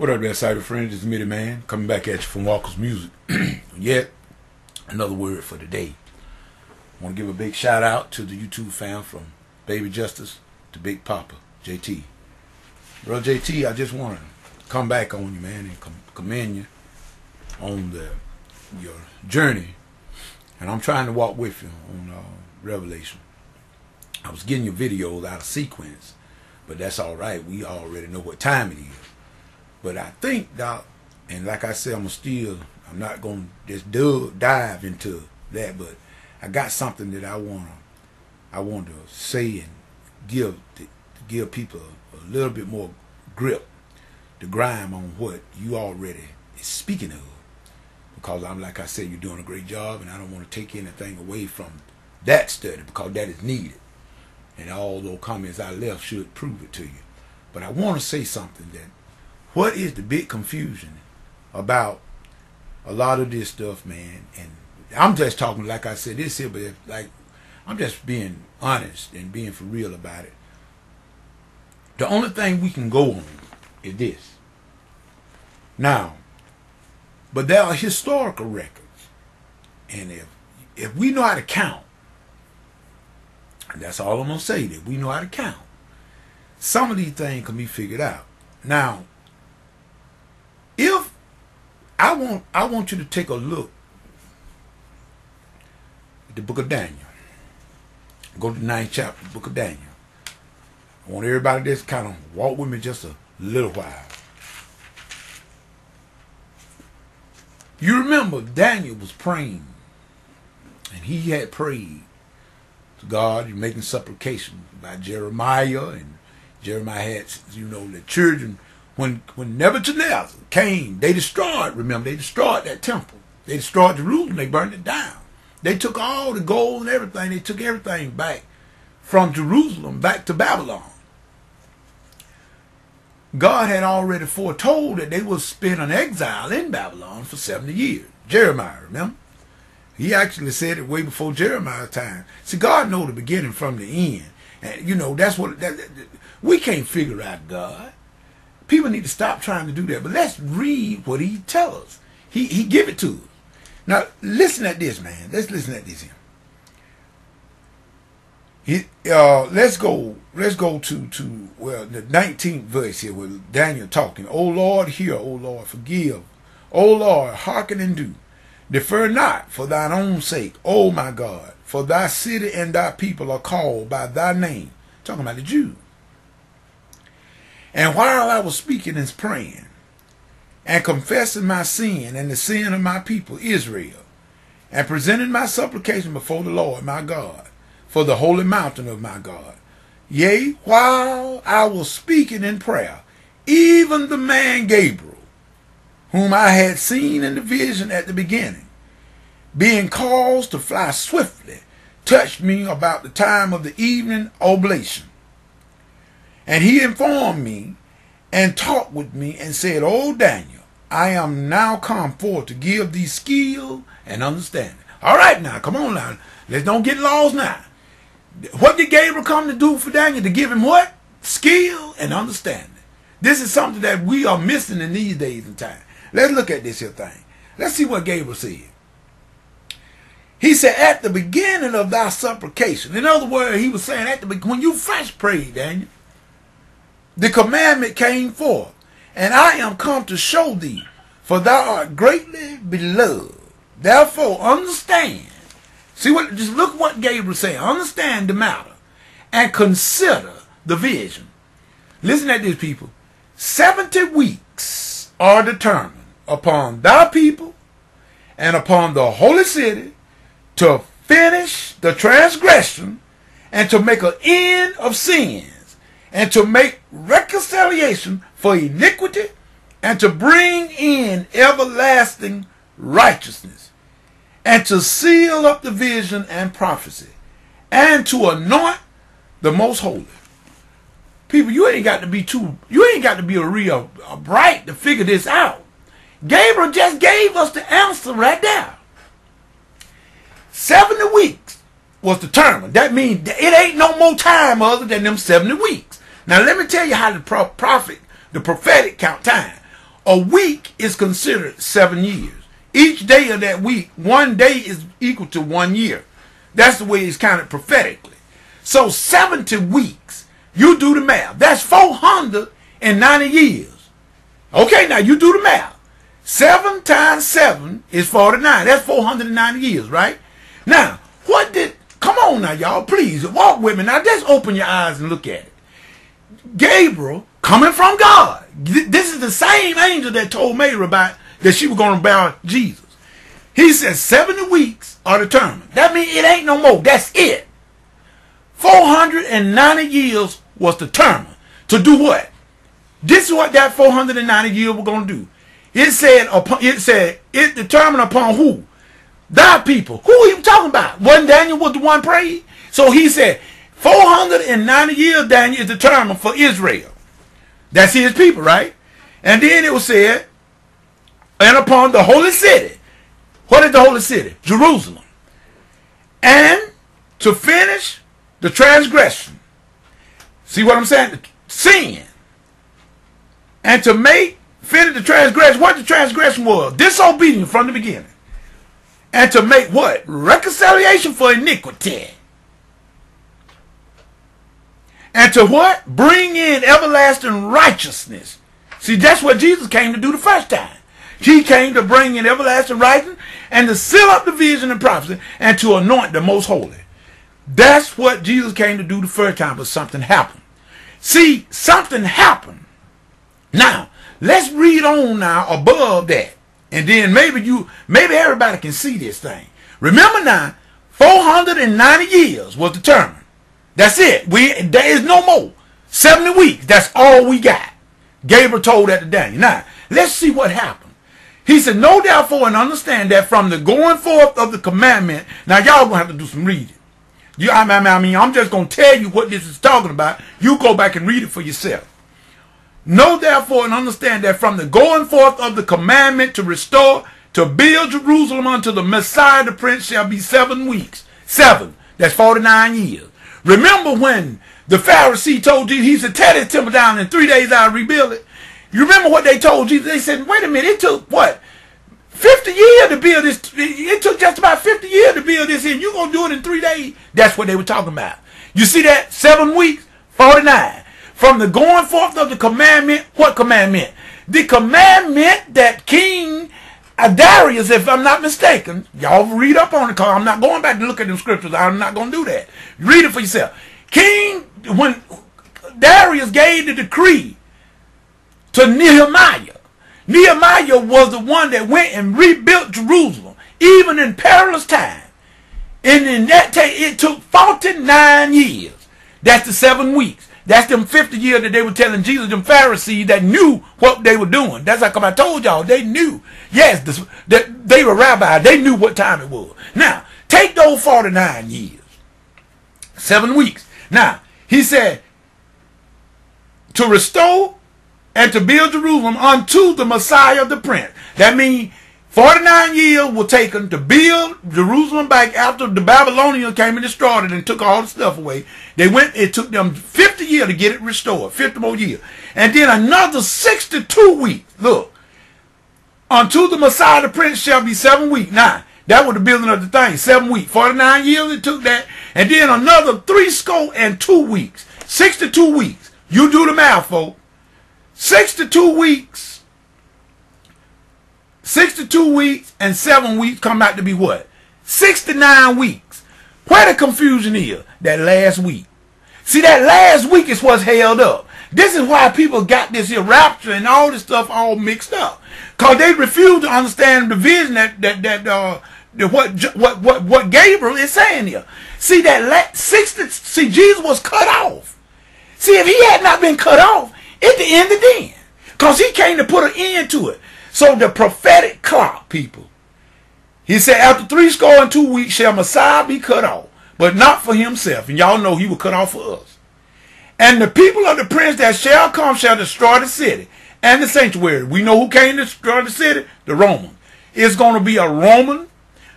What up there, cyber friends? It's Mitty Man coming back at you from Walker's Music. Yet another word for today. I want to give a big shout out to the YouTube fam from Baby Justice to Big Papa JT. Bro JT, I just want to come back on you, man, and commend you on your journey. And I'm trying to walk with you on Revelation. I was getting your videos out of sequence, but that's all right. We already know what time it is. But I think, Doc, and like I said, I'm not going to just dive into that, but I got something that I want to say and give people a little bit more grip to grime on what you already is speaking of. Because like I said, you're doing a great job, and I don't want to take anything away from that study because that is needed. And all those comments I left should prove it to you. But I want to say something that what is the big confusion about a lot of this stuff, man? And I'm just talking, like I said, this here, but like I'm just being honest and being for real about it. The only thing we can go on is this. Now, but there are historical records, and if we know how to count, and that's all I'm gonna say, that we know how to count, some of these things can be figured out. Now, if I want you to take a look at the book of Daniel. Go to the 9th chapter, the book of Daniel. I want everybody to just kind of walk with me just a little while. You remember Daniel was praying, and he had prayed to God and making supplication by Jeremiah, and Jeremiah had, the children. When Nebuchadnezzar came, they destroyed that temple. They destroyed Jerusalem. They burned it down. They took all the gold and everything. They took everything back from Jerusalem back to Babylon. God had already foretold that they would spend an exile in Babylon for 70 years. Jeremiah, remember? He actually said it way before Jeremiah's time. See, God knows the beginning from the end. And, that's what we can't figure out God. People need to stop trying to do that. But let's read what he tells us. He give it to us. Now, listen at this, man. Let's listen at this here. Let's go to the 19th verse here with Daniel talking. O Lord, hear, O Lord, forgive. O Lord, hearken and do. Defer not for thine own sake, O my God, for thy city and thy people are called by thy name. Talking about the Jews. And while I was speaking and praying and confessing my sin and the sin of my people Israel, and presenting my supplication before the Lord my God, for the holy mountain of my God, yea, while I was speaking in prayer, even the man Gabriel, whom I had seen in the vision at the beginning, being caused to fly swiftly, touched me about the time of the evening oblation. And he informed me and talked with me and said, O Daniel, I am now come forth to give thee skill and understanding. All right now, come on now. Let's don't get lost now. What did Gabriel come to do for Daniel? To give him what? Skill and understanding. This is something that we are missing in these days and time. Let's look at this here thing. Let's see what Gabriel said. He said, at the beginning of thy supplication. In other words, he was saying, when you first prayed, Daniel, the commandment came forth, and I am come to show thee, for thou art greatly beloved. Therefore, understand. Just look what Gabriel said. Understand the matter, and consider the vision. Listen at this, people. 70 weeks are determined upon thy people and upon the holy city to finish the transgression and to make an end of sin, and to make reconciliation for iniquity, and to bring in everlasting righteousness, and to seal up the vision and prophecy, and to anoint the most holy. People, you ain't got to be a real bright to figure this out. Gabriel just gave us the answer right there. 70 weeks was determined. That means it ain't no more time other than them 70 weeks. Now let me tell you how the prophetic count time. A week is considered 7 years. Each day of that week, 1 day is equal to 1 year. That's the way it's counted prophetically. So 70 weeks, you do the math. That's 490 years. Okay, now you do the math. 7 times 7 is 49. That's 490 years, right? Now, come on now, y'all, please, walk with me. Now, just open your eyes and look at it. Gabriel, coming from God. This is the same angel that told Mary about that she was going to bear Jesus. He said 70 weeks are determined. That means it ain't no more. That's it. 490 years was determined. To do what? This is what that 490 years were going to do. It said it determined upon who? Thy people. Who are you talking about? Wasn't Daniel was the one praying? So he said 490 years, Daniel, is determined for Israel. That's his people, right? And then it was said, and upon the holy city. What is the holy city? Jerusalem. And to finish the transgression. See what I'm saying? Sin. And to finish the transgression. What the transgression was? Disobedience from the beginning. And to make what? Reconciliation for iniquity. And to what? Bring in everlasting righteousness. See, that's what Jesus came to do the first time. He came to bring in everlasting righteousness and to seal up the vision and prophecy and to anoint the most holy. That's what Jesus came to do the first time, but something happened. See, something happened. Now, let's read on now above that. And then maybe everybody can see this thing. Remember now, 490 years was determined. That's it. There is no more. 70 weeks. That's all we got. Gabriel told that to Daniel. Now, let's see what happened. He said, know therefore and understand that from the going forth of the commandment. Now, y'all going to have to do some reading. I'm just going to tell you what this is talking about. You go back and read it for yourself. Know therefore and understand that from the going forth of the commandment to restore, to build Jerusalem unto the Messiah the Prince shall be 7 weeks. 7. That's 49 years. Remember when the Pharisee told Jesus, he said, tear this temple down in 3 days I'll rebuild it. You remember what they told Jesus? They said, wait a minute, it took what? 50 years to build this. It took just about 50 years to build this and you're going to do it in 3 days. That's what they were talking about. You see that? 7 weeks, 49. From the going forth of the commandment, what commandment? The commandment that King Darius, if I'm not mistaken, y'all read up on it, because I'm not going back to look at the scriptures. I'm not going to do that. Read it for yourself. When Darius gave the decree to Nehemiah, Nehemiah was the one that went and rebuilt Jerusalem, even in perilous time. And in that time, it took 49 years. That's the 7 weeks. That's them 50 years that they were telling Jesus, them Pharisees that knew what they were doing. That's how come I told y'all, they knew. Yes, that they were rabbis. They knew what time it was. Now, take those 49 years. 7 weeks. Now, he said, to restore and to build Jerusalem unto the Messiah the Prince. That means 49 years were taken to build Jerusalem back after the Babylonians came and destroyed it and took all the stuff away. It took them 50 years to get it restored, 50 more years. And then another 62 weeks. Look, unto the Messiah the Prince shall be 7 weeks. Now, that was the building of the thing, 7 weeks. 49 years it took that. And then another 62 weeks. 62 weeks. You do the math, folks. 62 weeks. 62 weeks and 7 weeks come out to be what? 69 weeks. Where the confusion is? That last week. See, that last week is what's held up. This is why people got this here rapture and all this stuff all mixed up. Because they refuse to understand the vision what Gabriel is saying here. See, see, Jesus was cut off. See, if he had not been cut off, it the end of then. Because he came to put an end to it. So the prophetic clock, people. He said, after 62 weeks shall Messiah be cut off, but not for himself. And y'all know he was cut off for us. And the people of the prince that shall come shall destroy the city and the sanctuary. We know who came to destroy the city? The Romans. It's going to be a Roman.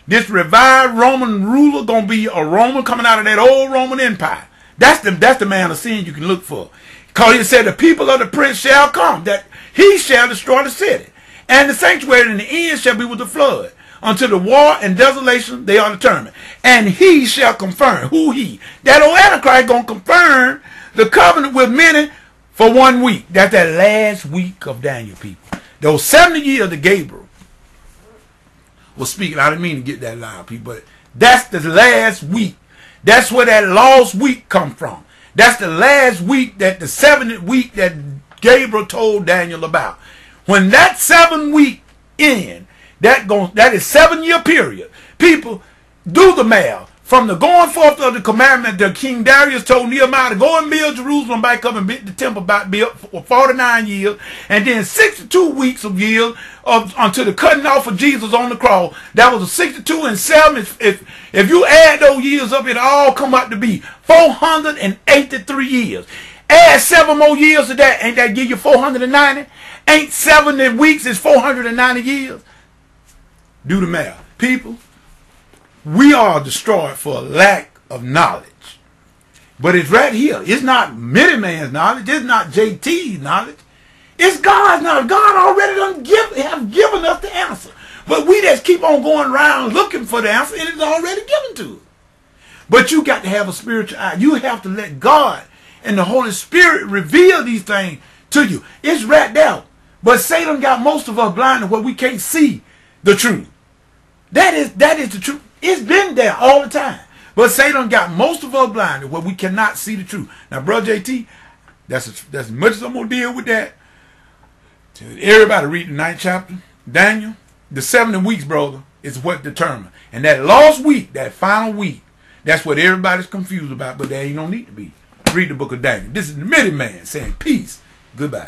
This revived Roman ruler going to be a Roman coming out of that old Roman Empire. That's the man of sin you can look for. Because it said the people of the prince shall come, that he shall destroy the city. And the sanctuary in the end shall be with the flood. Until the war and desolation they are determined. And he shall confirm. Who he? That old Antichrist going to confirm the covenant with many for 1 week. That's that last week of Daniel, people. Those 70 years that Gabriel was speaking. I didn't mean to get that loud, people, but that's the last week. That's where that lost week come from. That's the last week, that the 7th week that Gabriel told Daniel about. When that 7 week end, that is 7-year period. People, do the math. From the going forth of the commandment that King Darius told Nehemiah to go and build Jerusalem back up and build the temple back built for 49 years, and then 62 weeks of years until the cutting off of Jesus on the cross. That was a 62 and 7. If you add those years up, it all come up to be 483 years. Add 7 more years to that, ain't that give you 490? Ain't 70 weeks is 490 years? Do the math. People, we are destroyed for a lack of knowledge. But it's right here. It's not many man's knowledge. It's not JT's knowledge. It's God's knowledge. God already have given us the answer. But we just keep on going around looking for the answer, and it's already given to us. But you got to have a spiritual eye. You have to let God and the Holy Spirit reveal these things to you. It's right there. But Satan got most of us blinded where we can't see the truth. That is the truth. It's been there all the time. But Satan got most of us blinded where we cannot see the truth. Now, Brother JT, that's as much as I'm going to deal with that. Everybody read the 9th chapter. Daniel, the 70 weeks, brother, is what determined. And that last week, that final week, that's what everybody's confused about, but there ain't no need to be. Read the book of Daniel. This is the middle man saying peace. Goodbye.